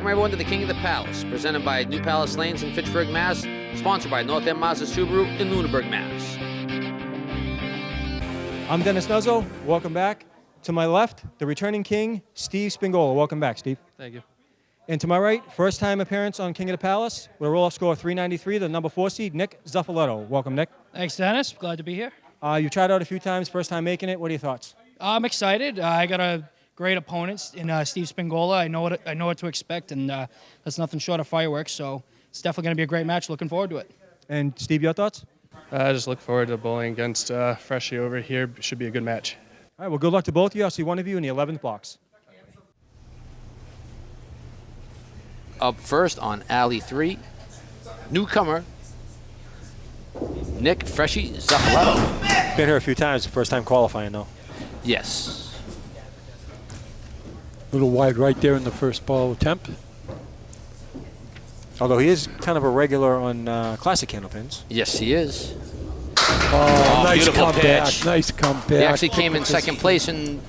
Welcome everyone to the King of the Palace, presented by New Palace Lanes in Fitchburg, Mass., sponsored by North End Mazda Subaru in Lunenburg, Mass. I'm Dennis Nuzzo. Welcome back. To my left, the returning king, Steve Spingola. Welcome back, Steve. Thank you. And to my right, first-time appearance on King of the Palace with a roll-off score of 393, the number 4 seed, Nick Zuffaletto. Welcome, Nick. Thanks, Dennis. Glad to be here. You tried out a few times, first time making it. What are your thoughts? I'm excited. I got a great opponent in Steve Spingola. I know what to expect, and that's nothing short of fireworks. So it's definitely going to be a great match. Looking forward to it. And Steve, your thoughts? I just look forward to bowling against Freshie over here. Should be a good match. All right, well, good luck to both of you. I'll see one of you in the 11th box. Up first on Alley 3, newcomer, Nick Freshie Zuffaletto. Been here a few times, first time qualifying, though. Yes. A little wide right there in the first ball attempt. Although he is kind of a regular on classic Candlepins. Yes, he is. Oh, nice beautiful comeback. pitch. Nice comeback. He actually came in second place in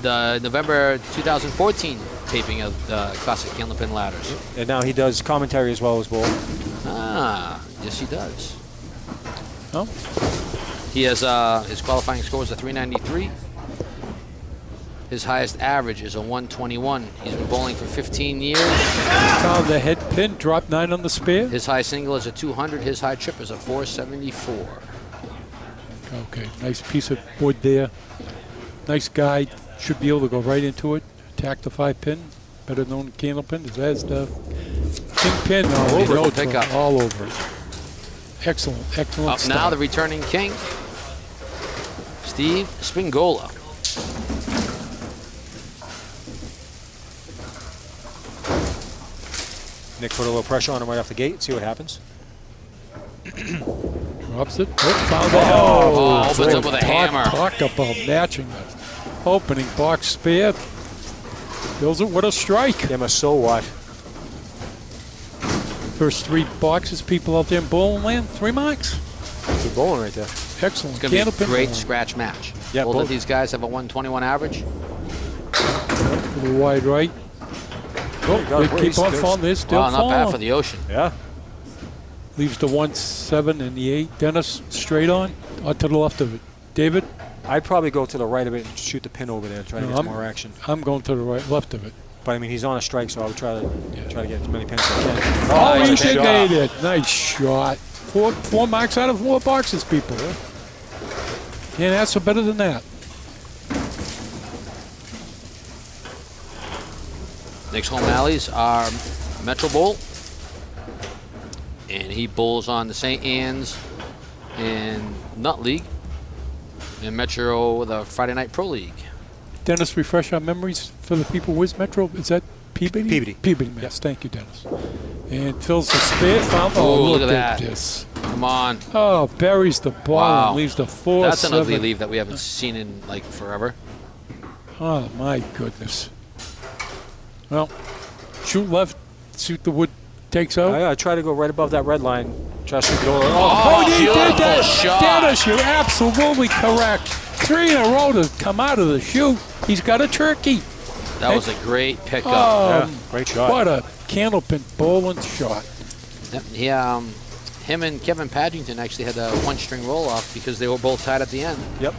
the November 2014 taping of the classic Candlepin ladders. And now he does commentary as well as bowl. Ah, yes he does. Oh. He has his qualifying score is a 393. His highest average is a 121. He's been bowling for 15 years. Found the head pin, drop 9 on the spare. His high single is a 200. His high trip is a 474. Okay, nice piece of wood there. Nice guide. Should be able to go right into it. Attack the 5 pin. Better known Candlepin. As the king pin. All over no the pickup. trouble. All over it. Excellent, excellent Up start. now, the returning king, Steve Spingola. Nick put a little pressure on him right off the gate. See what happens. Drops it. Oh, found it. Oh, opens up with a hammer. Talk about matching the opening box spare. Fills it with a strike. Them are so what? First 3 boxes, people out there in bowling land, 3 marks. Good bowling right there. Excellent. It's going to be a Candlepin great bowling. scratch match. Yeah, both both. of these guys have a 121 average. A little wide right. Oh, they keep on falling. They're still Wow, not bad for falling. the ocean. Yeah. Leaves the 1-7 and the 8. Dennis, straight on, or to the left of it. David? I'd probably go to the right of it and shoot the pin over there, try to get some more action. I'm going to the right, left of it. But I mean, he's on a strike, so I would try to get as many pins as I can. Oh, nice he shot. made it. Nice shot. 4 marks out of 4 boxes, people. Can't ask for better than that. Nick's home alleys are Metro Bowl, and he bowls on the St. Anne's and Nut League, and Metro, the Friday Night Pro League. Dennis, refresh our memories for the people. Where's Metro? Is that Peabody? Peabody. Peabody, Mass. Thank you, Dennis. And fills the spare. Found. Oh, Oh, look look at at that. this. Come on. Oh, buries the ball Wow. and leaves the 4-7. That's an ugly leave that we haven't seen in like forever. Oh, my goodness. Well, shoot left, shoot the wood takes out. I try to go right above that red line. Try to shoot it over. Oh, he did beautiful that. shot. Dennis, you're absolutely correct. 3 in a row to come out of the chute. He's got a turkey. That was a great pickup. Yeah, great shot. What a Candlepin bowling shot. He, him and Kevin Padgington actually had a 1-string roll-off because they were both tied at the end. Yep.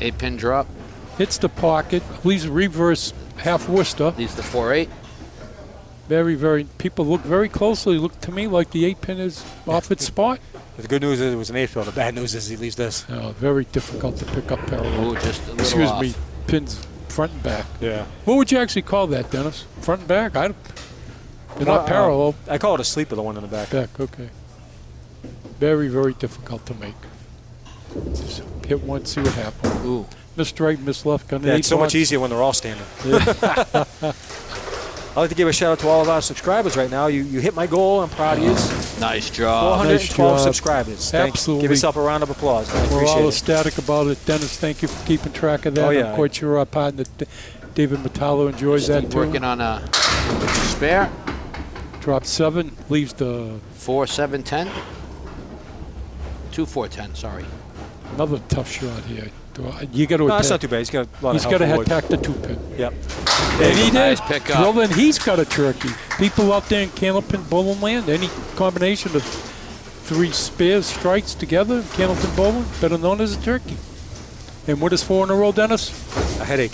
Eight pin drop. Hits the pocket, leaves a reverse half Worcester. Leaves the 4-8. Very, very, people look very closely. Look to me like the 8 pin is off its spot. The good news is it was an 8 fill. The bad news is he leaves this. Very difficult to pick up parallel. Oh, just a little Excuse off. me, pins front and back. Yeah. What would you actually call that, Dennis? Front and back? They're not parallel. I call it a sleeper, the one in the back. Back, okay. Very, very difficult to make. Just hit one, see what happens. Ooh. Missed right, missed left. Got an Yeah, 8 it's so much box. easier when they're all standing. I'd like to give a shout out to all of our subscribers right now. You hit my goal. I'm proud of you. Nice job. 412 Nice job. subscribers. Absolutely. Give yourself a round of applause. I We're appreciate all it. ecstatic about it. Dennis, thank you for keeping track of that. Oh, yeah. I'm quite sure our partner, David Metallo, enjoys that Steve too. working on a spare. Drop 7, leaves the 4-7-10. 2-4-10, sorry. another tough shot here. You got to. No, that's not too bad. He's got a lot He's of got help to forward. attack the 2-pin. Yep. And he Nice did. pickup. Well, then he's got a turkey. People out there in Candlepin bowling land, any combination of 3 spares strikes together in Candlepin bowling, better known as a turkey. And what is 4 in a row, Dennis? A headache.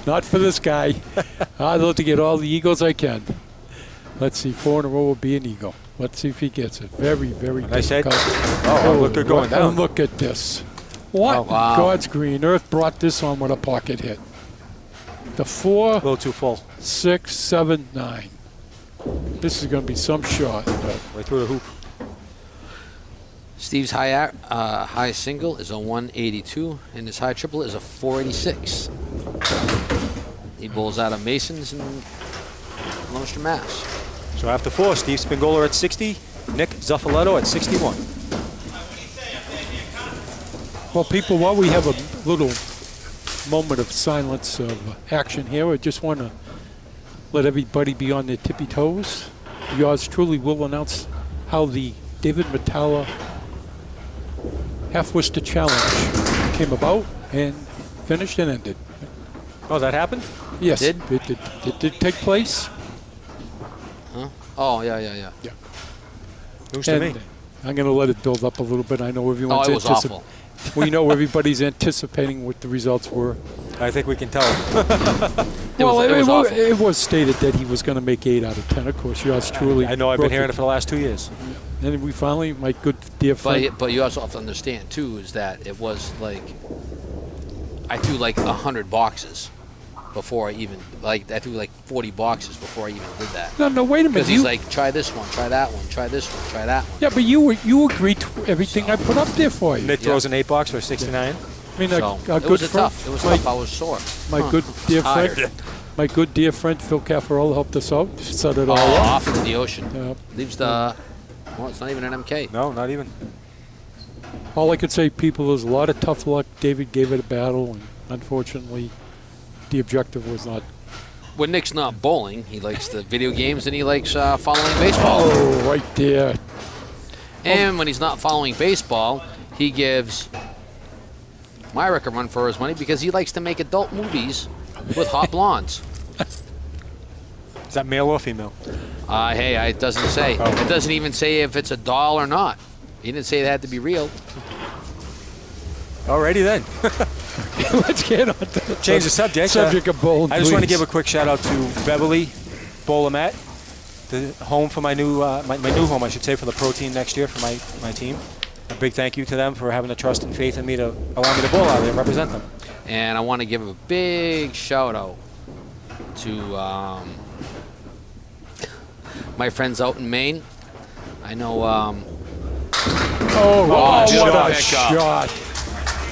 Not for this guy. I'd love to get all the eagles I can. Let's see, 4 in a row will be an eagle. Let's see if he gets it. Very, very Nice hit. difficult. Oh, look good going down. Look at this. What? Oh, wow. God's green earth brought this on with a pocket hit. The 4, A little too full. 6, 7, 9. This is going to be some shot. Right through the hoop. Steve's high single is a 182, and his high triple is a 486. He bowls out of Masons in Lone Star, Mass. So after 4, Steve Spingola at 60, Nick Zuffaletto at 61. Well, people, while we have a little moment of silence of action here, I just want to let everybody be on their tippy toes. Yours truly will announce how the David Metallo Half Worcester Challenge came about and finished and ended. Oh, that happened? Yes, Did? it did take place. Huh? Oh, yeah. News to me. And I'm going to let it build up a little bit. I know Oh, everyone's it was awful. We know everybody's anticipating what the results were. I think we can tell. It was awful. It was stated that he was going to make 8 out of 10. Of course, yours truly. I know I've been broke hearing it for the last 2 years. And we finally, my good dear friend. But you also have to understand too is that it was like I threw like 100 boxes before I even I threw like 40 boxes before I even did that. No, wait a minute. Because he's like, try this one, try that one, try this one, try that one. Yeah, but you agreed to everything I put up there for you. Nick throws an 8 box for 69. I mean, So a it good was friend. tough. It was tough. I was sore. My good dear Tired. friend. My good dear friend Phil Caffarello helped us out, set it all Oh, up. off into the ocean. Yeah. Leaves the. Well, it's not even an MK. No, not even. All I could say, people, is a lot of tough luck. David gave it a battle, and unfortunately, the objective was not. When Nick's not bowling, he likes the video games and he likes following baseball. Oh, right there. And when he's not following baseball, he gives Myrick a run for his money because he likes to make adult movies with hot blondes. Is that male or female? Hey, it doesn't say. Oh. It doesn't even say if it's a doll or not. He didn't say it had to be real. Alrighty then. Let's get on to Change the subject. Subject of bowling, I just want to please. give a quick shout out to Beverly Bolamat, the home for my new new home, I should say, for the pro team next year for my team. A big thank you to them for having the trust and faith in me to allow me to bowl out there and represent them. And I want to give a big shout out to my friends out in Maine. I know. Oh, what what a a pickup. shot.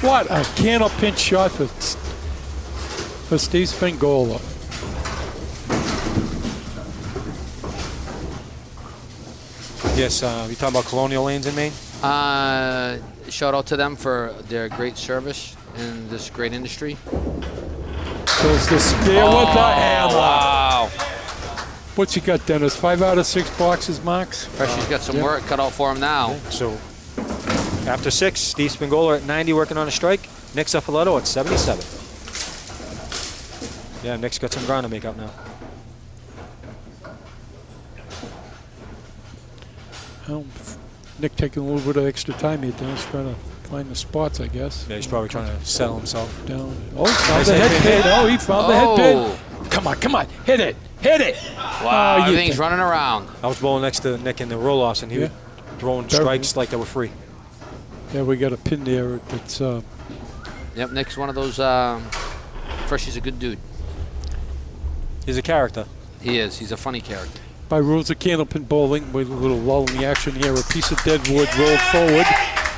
What a Candlepin shot for Steve Spingola. Yes, you talking about Colonial Lanes in Maine? Shout out to them for their great service in this great industry. Goes the spear with the hammer. Wow. What's he got, Dennis? 5 out of 6 boxes, Max? Freshy's got some yeah. work cut out for him now. So after 6, Steve Spingola at 90 working on a strike. Nick Zuffaletto at 77. Yeah, Nick's got some ground to make up now. Well, Nick taking a little bit of extra time here, Dennis, trying to find the spots, I guess. Yeah, he's probably trying to settle himself. Down. Oh, he found Nice the hit, head hit, pin. Oh, he found the head pin. Come on, hit it. Wow, Oh, you everything's think- running around. I was bowling next to Nick in the roll-offs, and he was throwing Very strikes like they were free. Yeah, we got a pin there that's Yep, Nick's one of those. Freshy's a good dude. He's a character. He is. He's a funny character. by rules of Candlepin bowling with a little lull in the action here. A piece of dead wood rolled forward.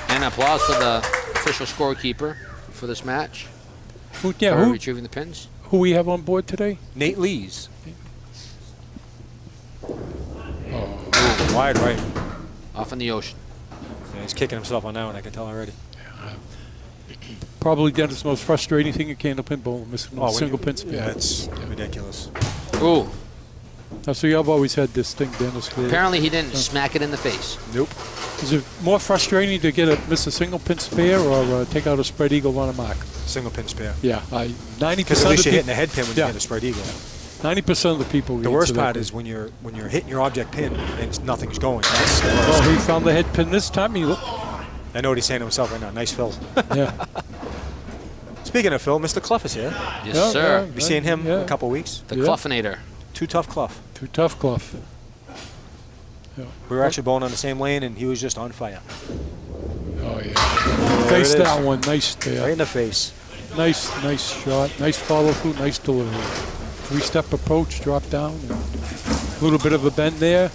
And applause for the official scorekeeper for this match. Who for retrieving the pins. who we have on board today? Nate Lees. Wide right. Off in the ocean. Yeah, he's kicking himself on that one, I can tell already. Probably Dennis' most frustrating thing in Candlepin bowling, missing a when single you- pin spin. Yeah, it's ridiculous. Ooh. So you've always had this thing, Dennis. Where Apparently he didn't smack it in the face. Nope. Is it more frustrating to miss a single pin spare or take out a spread eagle on a mark? Single pin spare. Yeah, 90%. Because at least you're hitting the head pin when you Yeah. hit a spread eagle. 90% of the people. The worst part is when you're hitting your object pin and nothing's going. That's the Oh, worst. he found the head pin this time. I know what he's saying to himself right now. Nice Phil. Yeah. Speaking of Phil, Mr. Clough is here. Yes, Yeah, sir. Be seeing him Yeah. in a couple weeks. The Yeah. Cluffinator. Too tough Clough. Too tough, Clough. Yeah. We were actually bowling on the same lane, and he was just on fire. Oh, yeah. There Face it is. that one. Nice Right there. in the face. Nice shot. Nice follow through. Nice delivery. 3-step approach, drop down. A little bit of a bend there.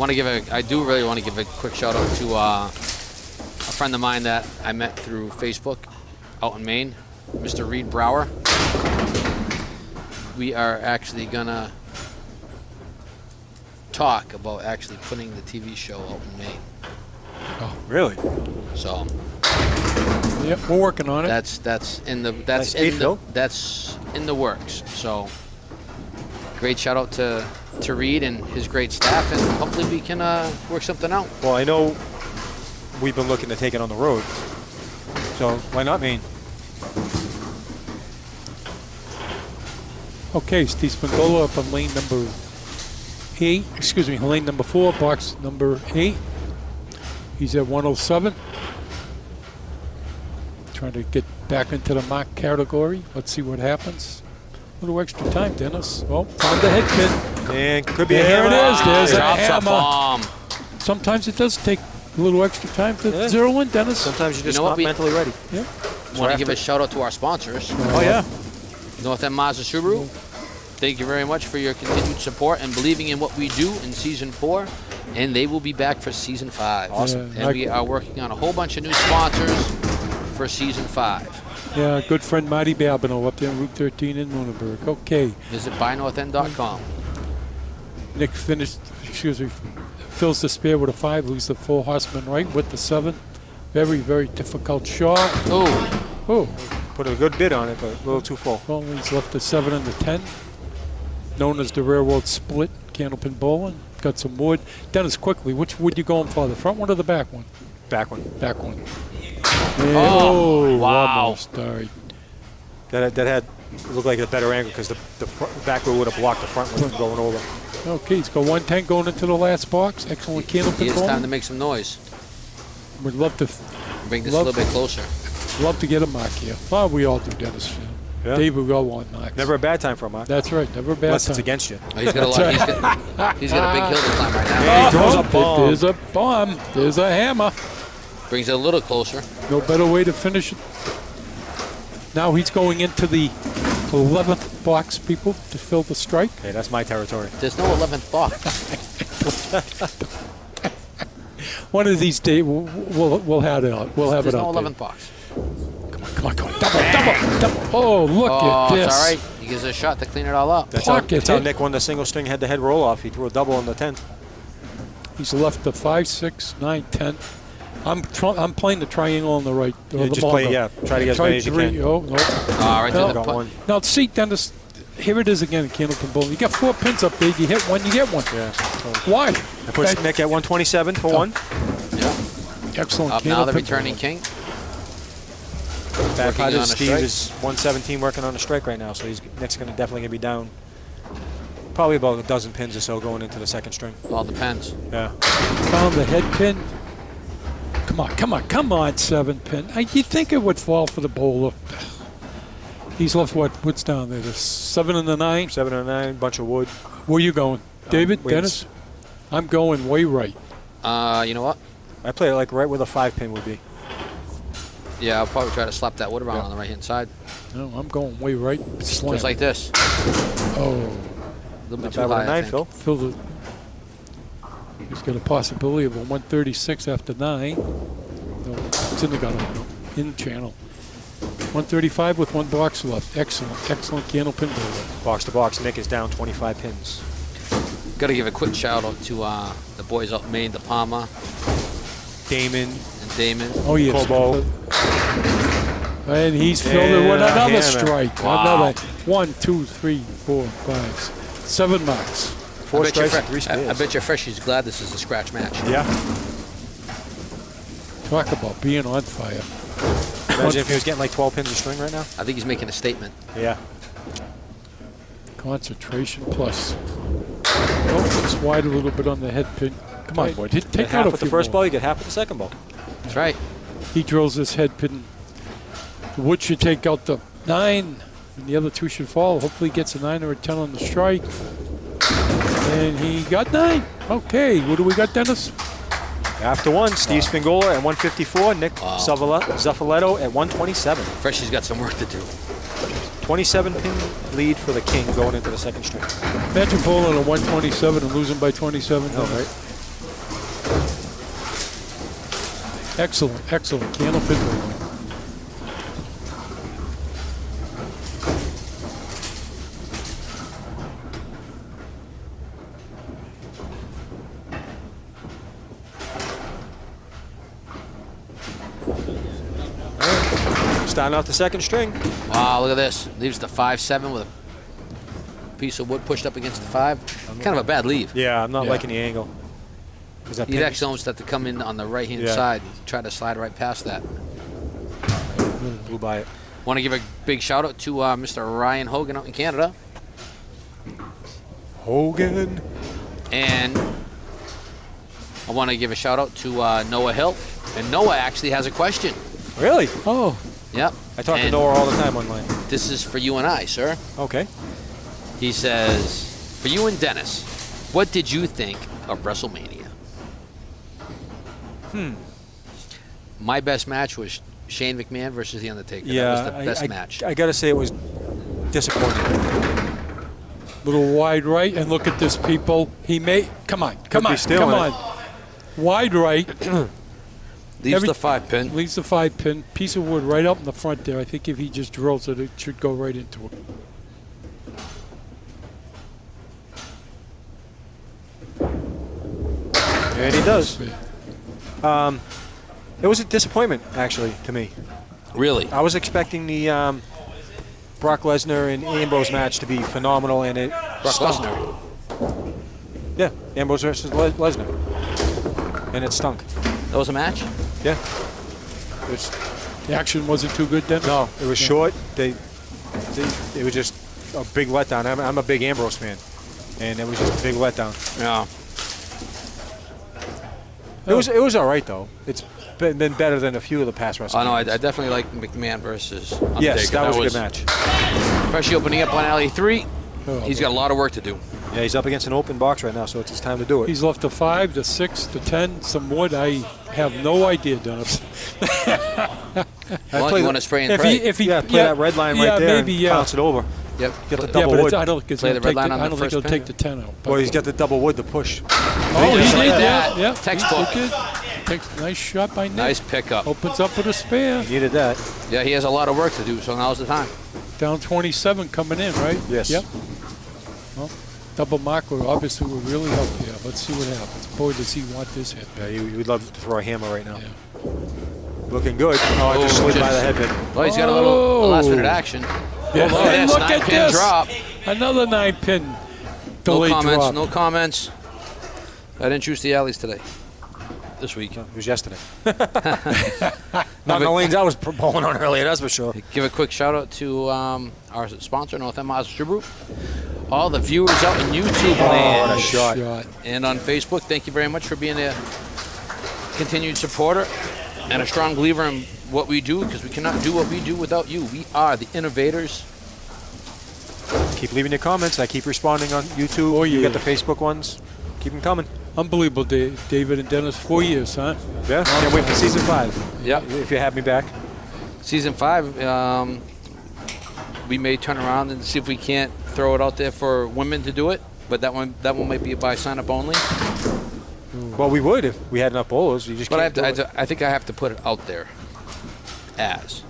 I do really want to give a quick shout out to a friend of mine that I met through Facebook out in Maine, Mr. Reed Brower. We are actually gonna talk about actually putting the TV show out in Maine. Really? So Yep, we're working on it. that's in the Nice eight, Phil. that's in the works. So great shout out to Reed and his great staff, and hopefully we can work something out. Well, I know we've been looking to take it on the road. So why not Maine? Okay, Steve Spingola up on lane number 8. Excuse me, lane number 4, box number 8. He's at 107. Trying to get back into the mark category. Let's see what happens. A little extra time, Dennis. Oh, found the head pin. And could be There a it hammer. is. There's a Drops a hammer. bomb. Sometimes it does take a little extra time to Yeah. zero in, Dennis. Sometimes you're just You know what, not we- mentally ready. Yeah. Want to give a shout out to our sponsors, Oh, yeah. North End Mazda Subaru. Thank you very much for your continued support and believing in what we do in season 4, and they will be back for season 5. Awesome. Yeah, And we are working on a whole bunch of new sponsors for season 5. Yeah, good friend Marty Babineau up there on Route 13 in Lunenburg. Okay. Visit buynorthend.com. Nick fills the spare with a 5, leaves the 4 horseman right with the 7. Very, very difficult shot. Oh, Oh, Put a good bid on it, but a little too full. well, he's left the 7 and the 10. Known as the railroad split, Candlepin bowling. Got some wood. Dennis, quickly, which wood you going for? The front one or the back one? Back one. Back one. Oh, wow. Almost. All right. That had looked like a better angle because the back row would have blocked the front one from going over. Okay, he's got 110 going into the last box. Excellent Candlepin it's time to bowling. make some noise. We'd love to Bring this Love- a little bit closer. get a mark here. Well, we all do, Dennis. Yeah. Dave, we all want marks. Never a bad time for a mark. That's right. Never a bad Unless time. it's against you. Oh, he's got a lot. He's got a big hill to climb right now. Yeah, he throws a bomb. There's a bomb. There's a hammer. Brings it a little closer. No better way to finish it. Now he's going into the 11th box, people, to fill the strike. Okay, that's my territory. There's no 11th box. One of these days, we'll have it out. We'll have There's it no out 11th box. Come on. Double. Oh, look at Oh, this. it's all right. He gives it a shot to clean it all up. That's Pocket how hit. Nick won the single string head-to-head roll-off. He threw a double on the 10th. He's left the 5, 6, 9, 10. I'm playing the triangle on the right. or Yeah, the just ball play, go. yeah. Try to get as many as you three. can. Oh, no. All right, No. to the Got one. Now, see, Dennis, here it is again, Candlepin bowling. You got 4 pins up there. You hit one, you get one. Yeah. So Why? I put Okay. Nick at 127 for one. Yeah. Excellent. Up now, the Candlepin returning bowling. king. Back Working out on a is Steve strike. is 117 working on a strike right now, so Nick's definitely gonna be down. Probably about a dozen pins or so going into the second string. All depends. Yeah. Found the head pin. Come on, 7 pin. You think it would fall for the bowler. He's left what's down there? The 7 and the 9. 7 and 9, bunch of wood. Where you going? David, wait. Dennis? I'm going way right. You know what? I play it like right where the 5 pin would be. Yeah, I'll probably try to slap that wood around on the right-hand side. No, I'm going way right. Slam. Just like this. Oh, A little bit Not too bad with high, a I 9, think. Phil. Phil, he's got a possibility of a 136 after 9. No, it's in the gutter, no, in channel. 135 with 1 box left. Excellent Candlepin bowler. Box to box, Nick is down 25 pins. Got to give a quick shout-out to the boys up Maine, the Palmer Damon, and Damon. Oh, yes. Kobo. And he's filled it with Yeah, another hammer. strike. Wow. Another 1, 2, 3, 4, 5, 7 marks. 4 strikes and 3 I spares. bet you Freshie's glad this is a scratch match. Yeah. Talk about being on fire. Imagine if he was getting like 12 pins of string right now. I think he's making a statement. Yeah. Concentration plus. Oh, it's wide a little bit on the head pin. Come on, boy. Take Get out half a at the few first more. ball, you get half at the second ball. That's right. He drills this head pin. The wood should take out the 9, and the other 2 should fall. Hopefully he gets a 9 or a 10 on the strike. And he got 9. Okay, what do we got, Dennis? After 1, Steve Spingola at 154, Nick Zuffaletto at 127. Freshie's got some work to do. 27-pin lead for the King going into the second string. Imagine bowling a 127 and losing by 27. Oh, right. Excellent, excellent. Candlepin bowling. Starting off the second string. Wow, look at this. Leaves the 5-7 with a piece of wood pushed up against the 5. Kind of a bad leave. Yeah, I'm not Yeah. liking the angle. 'Cause that You'd pin- actually almost have to come in on the right-hand Yeah. side and try to slide right past that. blew by it. Want to give a big shout-out to Mr. Ryan Hogan out in Canada. Hogan. And I want to give a shout-out to Noah Hill. And Noah actually has a question. Really? Oh, Yep. I talk to And Noah all the time online. This is for you and I, sir. Okay. He says, for you and Dennis, what did you think of WrestleMania? My best match was Shane McMahon versus The Undertaker. Yeah, that was the best match. I gotta say it was disappointing. little wide right, and look at this, people. He may come on, come be on, stealing come it. on. Wide right, Leaves every- the 5-pin. leaves the 5-pin, piece of wood right up in the front there. I think if he just drills it, it should go right into it. And he does. It was a disappointment, actually, to me. Really? I was expecting the Brock Lesnar and Ambrose match to be phenomenal, and it Brock stunk. Lesnar. Yeah, Ambrose versus Lesnar, and it stunk. That was a match? Yeah. It was, The action wasn't too good, Dennis? no, it was short. It was just a big letdown. I'm a big Ambrose fan, and it was just a big letdown. Yeah. It was all right though. It's been better than a few of the past wrestlers. Oh, no, I definitely like McMahon versus Undertaker. Yes, that was a good match. Especially opening up on Alley 3. Oh, He's got a lot of work to do. Yeah, he's up against an open box right now, so it's his time to do it. He's left the 5, the 6, the 10, some wood. I have no idea, Dennis. Well, you want to spray and If pray? he, Yeah, play that red line right there maybe, and bounce it over. Yep. Get the Yeah, double but wood. I don't think it's Play gonna the red take line the, on I the don't think first it'll pin. take the 10 out. Well, he's got the double wood to push. Oh, he Just did, like yeah, that. yeah. Textbook. He took it. Takes a nice shot by Nick. Nice pickup. Opens up with a spare. Needed that. Yeah, he has a lot of work to do, so now's the time. Down 27 coming in, right? Yes. Yep. Well, double mark would obviously would really help here. Let's see what happens. Boy, does he want this hit. Yeah, you would love to throw a hammer right now. Yeah. Looking good. Oh, I just Oh, slid by just- the head bit. Well, he's got a little last-minute Oh. action. Yeah. Look at And this, look at 9-pin this. drop. Another 9-pin No delayed comments, drop. no comments. I didn't choose the alleys today. This week. It was yesterday. Not in the lanes I was bowling on earlier, that's for sure. Give a quick shout out to our sponsor, North End Mazda Subaru. All the viewers out in YouTube land what a shot. and on Facebook, thank you very much for being a continued supporter and a strong believer in what we do, because we cannot do what we do without you. We are the innovators. Keep leaving your comments. I keep responding on YouTube. Oh, You yeah. got the Facebook ones. Keep them coming. Unbelievable, David and Dennis. 4 years, huh? Yeah. Can't wait for season 5. Yep. If you have me back. Season 5, we may turn around and see if we can't throw it out there for women to do it, but that one might be by sign-up only. Well, we would if we had enough bowlers. You just But can't do it. I think I have to put it out there as.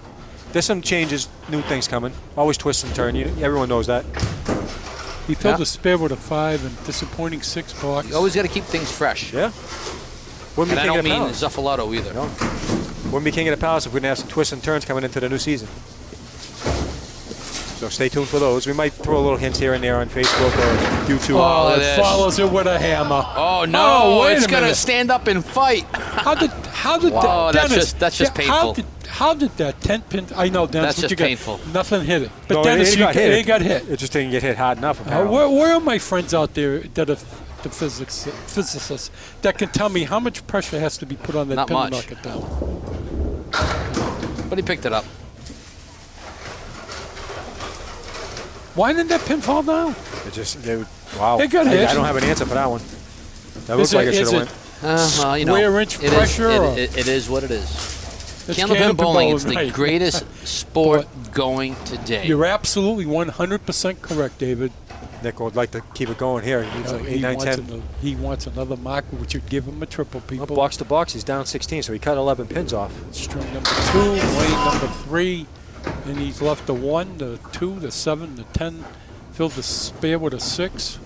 There's some changes, new things coming. Always twist and turn. Everyone knows that. He filled Yeah. the spare with a 5 and disappointing 6 box. You always got to keep things fresh. Yeah. Wouldn't And be I king don't of the mean palace. Zuffalato either. No. Wouldn't be king of the palace if we didn't have some twists and turns coming into the new season. So stay tuned for those. We might throw a little hints here and there on Facebook or YouTube. Oh, look at it this. follows it with a hammer. Oh no! wait It's a gonna minute. stand up and fight. How did Whoa, that, that's Dennis, just painful. How did that 10 pin? I know, Dennis. That's what just you got? painful. Nothing hit it. But No, Dennis, it got hit. it got hit. It just didn't get hit hard enough, apparently. Where are my friends out there that are the physicists that can tell me how much pressure has to be put on that Not pin much. to knock it down? But he picked it up. Why didn't that pin fall down? Wow. It got hit. I don't have an answer for that one. That looks like it should have went. Well, you know, square inch it is- pressure or- it is what it is. It's Candlepin bowling, it's the night. greatest sport going today. You're absolutely 100% correct, David. Nick would like to keep it going here. He needs like 8, 9, 10. He wants another mark, which would give him a triple, people. Box to box, he's down 16, so he cut 11 pins off. String number 2, lane number 3, and he's left the 1, the 2, the 7, the 10. Filled the spare with a 6.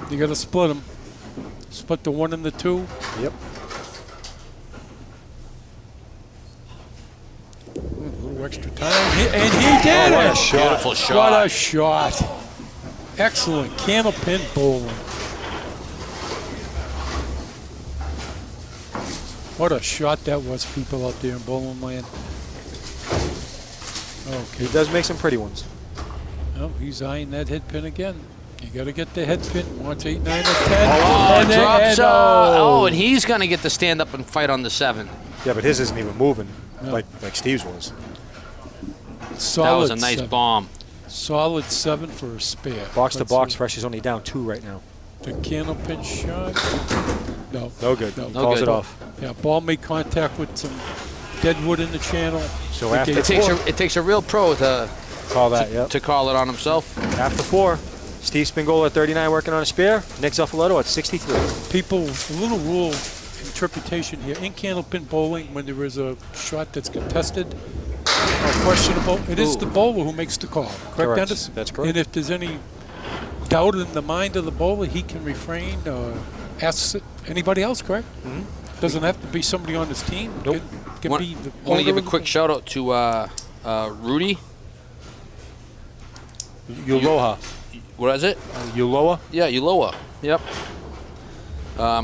You got to split them. Split the 1 and the 2. Yep. A little extra time, and he did what it. a shot. Beautiful shot. What a shot! Excellent Candlepin bowling. What a shot that was, people out there in bowling land. Okay. He does make some pretty ones. Oh, he's eyeing that head pin again. You got to get the head pin. Wants 8, 9, or 10. Oh, and drop shot. oh. Oh, and he's going to get to stand up and fight on the 7. Yeah, but his isn't even moving No. like Steve's was. Solid That was a nice 7. bomb. Solid 7 for a spare. Box to Let's box, see. Fresh is only down 2 right now. The Candlepin shot. No. No good. No. Calls good. it off. Yeah, ball made contact with some dead wood in the channel. So Okay. after It takes a real pro to call that, yep. to call it on himself. After 4, Steve Spingola at 39 working on a spare. Nick Zuffaletto at 63. People, a little rule interpretation here. In Candlepin bowling, when there is a shot that's contested or questionable, it is Ooh. the bowler who makes the call. Correct, Dennis? That's correct. And if there's any doubt in the mind of the bowler, he can refrain or ask anybody else, correct? Mm-hmm. Doesn't have to be somebody on his team. Nope. Can Want be the to give owner a of the quick shout out to Rudy. Uloha. What is it? Uloa? Yeah, Uloa. Yep.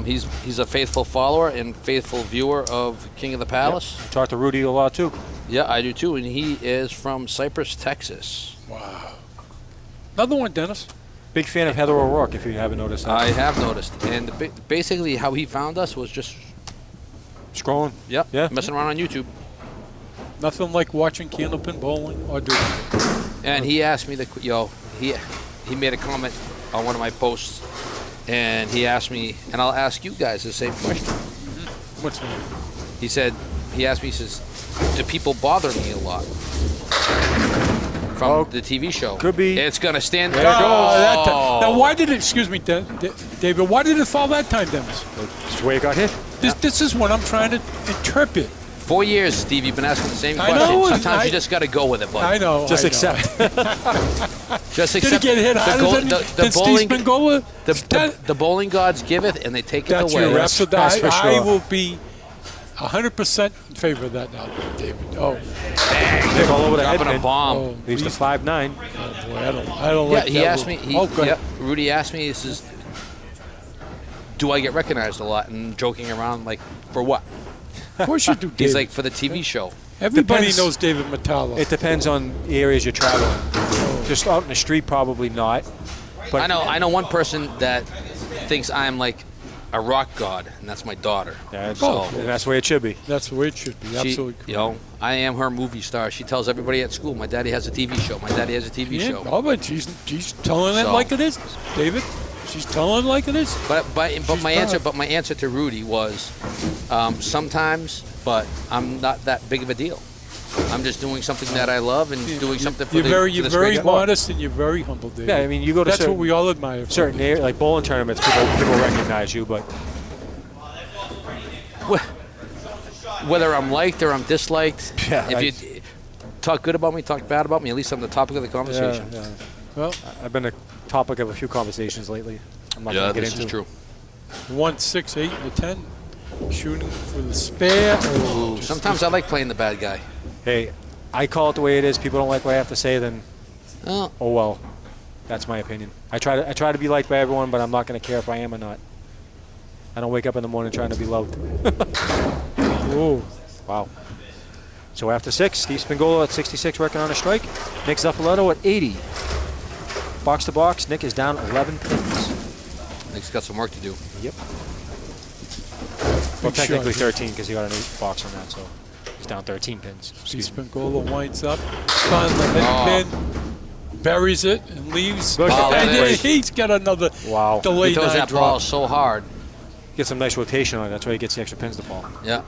He's a faithful follower and faithful viewer of King of the Palace. Talked to Rudy a lot too. Yeah, I do too, and he is from Cypress, Texas. Wow. Another one, Dennis. Big fan of Heather O'Rourke, if you haven't noticed that. I have noticed, and basically how he found us was just Scrolling. yeah, Yeah. messing around on YouTube. Nothing like watching Candlepin bowling or doing it. And he asked me he made a comment on one of my posts, and he asked me, and I'll ask you guys the same question. What's that? He asked me, he says, do people bother me a lot from Oh, the TV show? could be. It's gonna stand. There it goes. That time. Now, why did it? Excuse me, David. Why did it fall that time, Dennis? That's the way it got hit. This is what I'm trying to interpret. 4 years, Steve. You've been asking the same I question. know, Sometimes I- you just got to go with it, bud. I know. Just I know. accept. Just Did accept he get hit harder than the Steve bowling. Spingola? The bowling gods giveth, and they take it That's away. your rest of that. That's for I sure. will be 100% in favor of that now, David. Oh, Nick all over the head Dropping a pin. bomb. Leaves the 5-9. oh boy, I don't Yeah, like he that asked rule. me. Oh, good. Yep, Rudy asked me. He says, "Do I get recognized a lot?" And joking around, like, for what? Of course you do, David. He's like, for the TV show. Everybody Depends. knows David Metallo. It depends on the areas you're traveling. Just out in the street, probably not. But I know one person that thinks I'm like a rock god, and that's my daughter. Yeah, it's- Oh. and that's the way it should be. That's the way it should be. She, Absolutely. you know, I am her movie star. She tells everybody at school, my daddy has a TV show. My daddy has a TV Yeah, show. no, but she's telling it So- like it is, David. She's telling it like it is. But She's my answer to Rudy was sometimes, but I'm not that big of a deal. I'm just doing something that I love and doing something for You're very this very great sport. modest and you're very humble, David. Yeah, I mean, you go to That's what certain, we all admire. from certain you. like bowling tournaments, people recognize you, but Whether I'm liked or I'm disliked, Yeah, if you talk good about me, talk bad about me, at least I'm the topic of the conversation. yeah. Well, I've been a topic of a few conversations lately. I'm not Yeah, going to get this into. is true. 1, 6, 8, and the 10. Shooting for the spare. Oh, Sometimes I like playing the bad guy. Hey, I call it the way it is. People don't like what I have to say, then Oh, Oh well, that's my opinion. I try to be liked by everyone, but I'm not going to care if I am or not. I don't wake up in the morning trying to be loved. Whoa. Wow. So after 6, Steve Spingola at 66 working on a strike. Nick Zuffaletto at 80. Box to box, Nick is down 11 pins. Nick's got some work to do. Yep. Well, Big technically shot. 13 because he got an 8 box on that, so he's down 13 pins. Steve Spingola winds up, finds the head pin, buries it, and leaves. Look at that. And he's got another Wow. delay He throws nine that ball drop. so hard. Gets some nice rotation on it. That's why he gets the extra pins to fall. Yeah.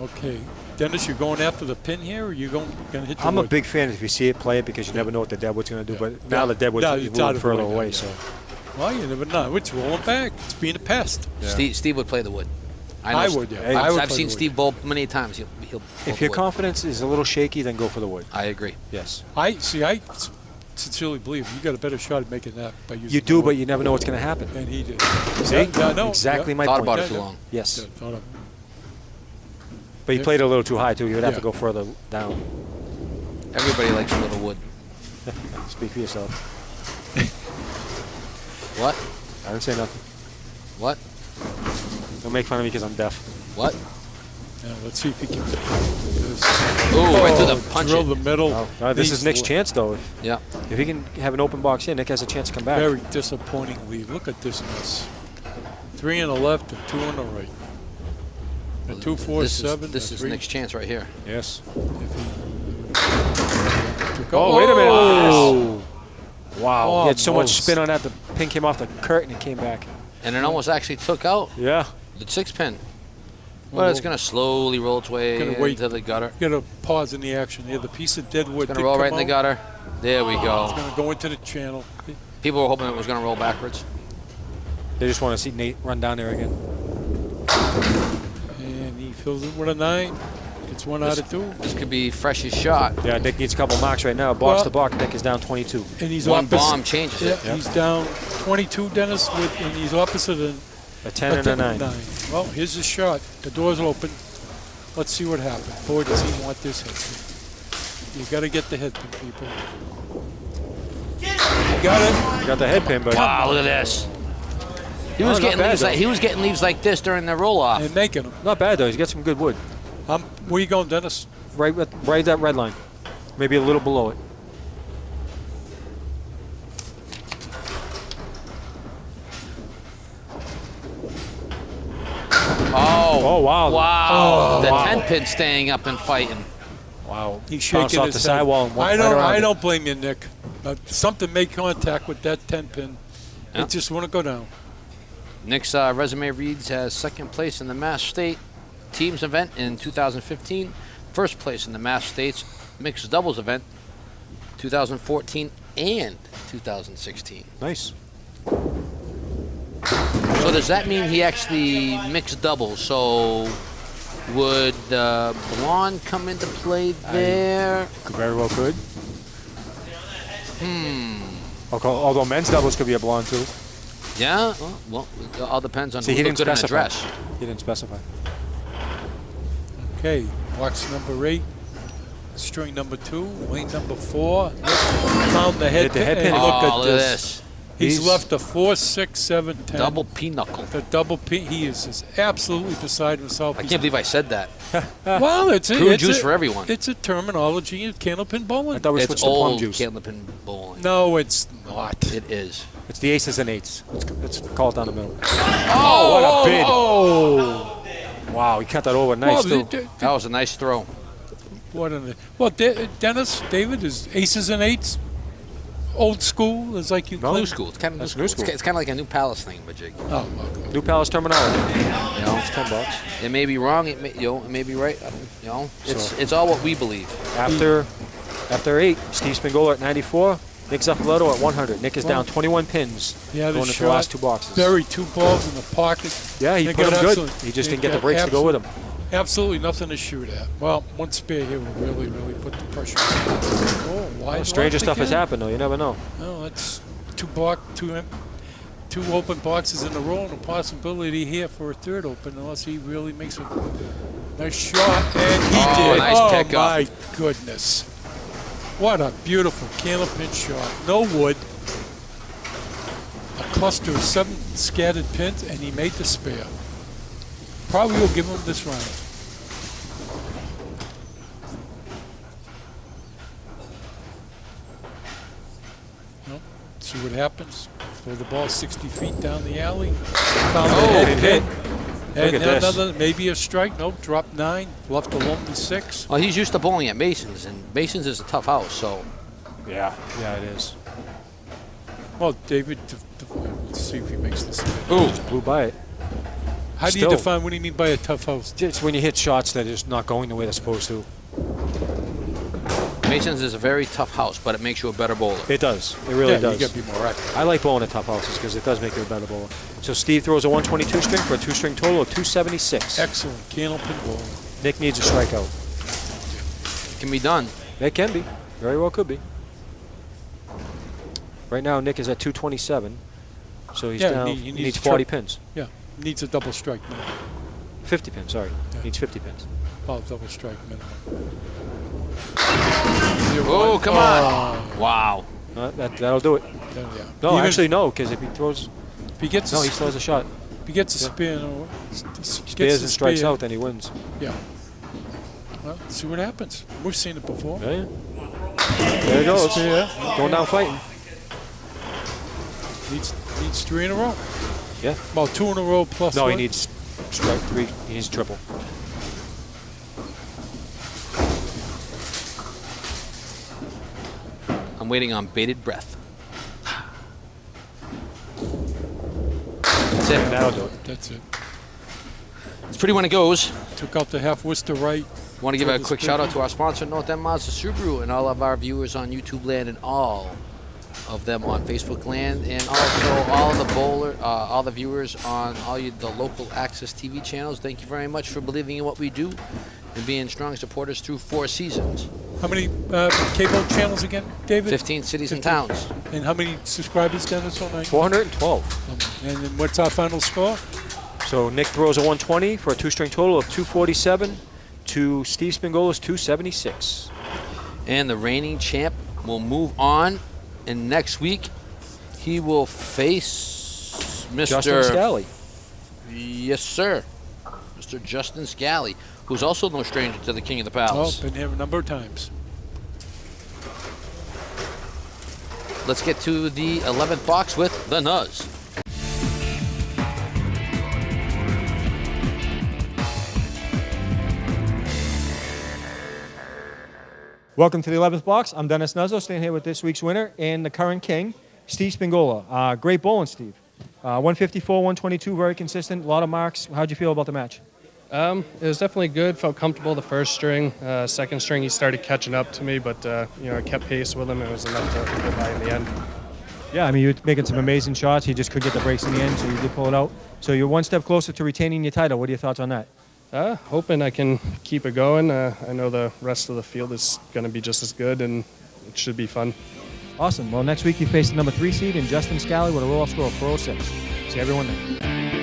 Okay. Dennis, you're going after the pin here, or you going to hit the I'm a wood? big fan if you see it, play it, because you never know what the deadwood's going to do. But now the deadwood's No, is it's out moving of the further way now, away, yeah. so. Well, you never know. It's rolling back. It's being a pest. Yeah. Steve would play the wood. I know would, yeah. Hey, I would I've play seen the wood. Steve bowl many times. He'll bowl If the your wood. confidence is a little shaky, then go for the wood. I agree. Yes. I sincerely believe you got a better shot at making that by using You the do, wood but you never know what's going to happen. than he did. See? Yeah, no, Exactly yeah. my Thought point. about it Yeah, too yeah. long. Yes. Yeah, thought of- But he Yeah. played a little too high, too. He would have to Yeah. go further down. Everybody likes a little wood. Speak for yourself. What? I didn't say nothing. What? Don't make fun of me because I'm deaf. What? Yeah, let's see if he can. Ooh, right through the punch Drill it. the middle. This These is Nick's l- chance, though. Yeah. If he can have an open box here, Nick has a chance to come back. Very disappointing lead. Look at this mess. 3 on the left and 2 on the right. A 2, 4, This 7. is, this a is 3. Nick's chance right here. Yes. If he- Oh, wait a minute. Oh! Wow. Oh, He had so much most. spin on that. The pin came off the curtain and came back. And it almost actually took out Yeah. the 6 pin. But it's going to slowly roll its way Gonna wait. into the gutter. You got to pause in the action here. The piece of dead wood It's going did to roll come right in the out. gutter. There we It's go. going to go into the channel. People were hoping it was going to roll backwards. They just want to see Nate run down there again. And he fills it with a 9. Gets 1 out of 2. This could be Fresh's shot. Yeah, Nick needs a couple marks right now. Box Well- to box, Nick is down 22. And he's One opposite. bomb changes Yeah, it. Yep. he's down 22, Dennis, and he's opposite A 10 and a 9. Well, here's the shot. The door's open. Let's see what happens. Boy, does he want this hit pin. You got to get the hit pin, people. Got it. You got the head pin, but Wow, look at this. He was not getting bad, leaves like though. he was getting leaves like this during the roll off. And making them. not bad, though. He's got some good wood. Where you going, Dennis? Right at that red line. Maybe a little below it. Oh, wow. wow. The wow. 10 pin staying up and fighting. Wow. He's Bounced shaking off his the head. sidewall and went I right don't. around I it. don't blame you, Nick. Something made contact with that 10 pin. Yeah. It just want to go down. Nick's resume reads as second place in the Mass State Teams event in 2015, first place in the Mass States Mixed Doubles event 2014 and 2016. Nice. So does that mean he actually mixed doubles? So would blonde come into play there? Very well could. Although men's doubles could be a blonde, too. Yeah. Well, it all depends on See, who he looked didn't good in a specify. dress. He didn't specify. Okay, box number 8. String number 2. Lane number 4. Nick found the head Hit the pin. head And pin. look Oh, at look this. He's He's- left a 4, 6, 7, 10. Double pinochle. The double pin. He is just absolutely beside himself. I can't believe I said that. Well, Prune juice for everyone. It's a terminology of candlepin bowling. I thought we It's switched to plum old juice. Candlepin bowling. No, it's not. It is. It's the aces and eights. Let's call it down the middle. Oh, what a bid. Oh! Wow, he cut that over nice, Well, too. That was a nice throw. Dennis, David, is aces and eights old school? Is like you No. New school. It's kind of That's new new school. school. It's kind of like a new palace thing, but Jake. Oh, okay. New Palace terminology. You know, It's $10. it may be wrong. It may, it may be right. You know, it's all what we believe. After 8, Steve Spingola at 94. Nick Zuffaletto at 100. Nick is down 21 pins Yeah, going the into shot. the last 2 boxes. Buried 2 balls in the pocket. Yeah, he They put got him good. absolute- He just they didn't get the got breaks to go with him. Absolutely nothing to shoot at. Well, one spare here will really, really put the pressure on. Oh, wide Stranger left stuff has again. happened, though. You never know. No, that's two open boxes in a row, and a possibility here for a third open, unless he really makes a nice shot. And he Oh, did. nice Oh, pickup. my goodness. What a beautiful Candlepin shot. No wood. A cluster of 7 scattered pins, and he made the spare. Probably will give him this round. Nope. See what happens. Throw the ball 60 feet down the alley. Found the head pin. And Look at this. another, maybe a strike. Nope, dropped 9. Left alone with 6. Well, he's used to bowling at Mason's, and Mason's is a tough house, so. Yeah, it is. Well, David, let's see if he makes the spin. Ooh. Blew by it. How do you Still. define, what do you mean by a tough house? It's when you hit shots that is not going the way they're supposed to. Mason's is a very tough house, but it makes you a better bowler. It does. It really Yeah, does. you got to be more active. I like bowling at tough houses because it does make you a better bowler. So Steve throws a 122 string for a 2-string total of 276. Excellent. Candlepin ball. Nick needs a strikeout. It can be done. It can be. Very well could be. Right now, Nick is at 227. So he's Yeah, down. he He needs needs to 40 try- pins. Yeah, needs a double strike minimum. 50 pins, sorry. Yeah. Needs 50 pins. Oh, double strike minimum. Oh, come on. Wow. That'll do it. Yeah. No, Even actually, no, because if he throws. if he gets No, a, he still has a shot. if he gets a Yeah. spin, or Spares and strikes out, then he wins. Yeah. Well, see what happens. We've seen it before. Yeah. There it goes. Yeah. Going down fighting. Needs 3 in a row. Yeah. Well, 2 in a row plus. No, he one. needs strike 3. He needs triple. I'm waiting on bated breath. That's it. That'll do it. That's it. It's pretty when it goes. Took out the half Worcester right. Want to give a Throw quick the shout out spin. to our sponsor, North End Mazda Subaru, and all of our viewers on YouTube land, and all of them on Facebook land, and also all the all the viewers on the local access TV channels. Thank you very much for believing in what we do and being strong supporters through 4 seasons, How many cable channels again, David? 15 cities and 15. towns. And how many subscribers, Dennis, on that? 412. And then what's our final score? So Nick throws a 120 for a 2-string total of 247 to Steve Spingola's 276. And the reigning champ will move on, and next week he will face Mr. Justin Scally. Yes, sir. Mr. Justin Scally, who's also no stranger to the King of the Oh, Palace. been here a number of times. Let's get to the 11th box with the Nuz. Welcome to the 11th box. I'm Dennis Nuzzo, staying here with this week's winner and the current king, Steve Spingola. Great bowling, Steve. 154, 122, very consistent, a lot of marks. How'd you feel about the match? It was definitely good. Felt comfortable the first string. Second string, he started catching up to me, but I kept pace with him. It was enough to get by in the end. Yeah, I mean, you were making some amazing shots. You just couldn't get the breaks in the end, so you did pull it out. So you're one step closer to retaining your title. What are your thoughts on that? Hoping I can keep it going. I know the rest of the field is going to be just as good, and it should be fun. Awesome. Well, next week you face the number 3 seed in Justin Scally with a roll-off score of 406. See everyone then.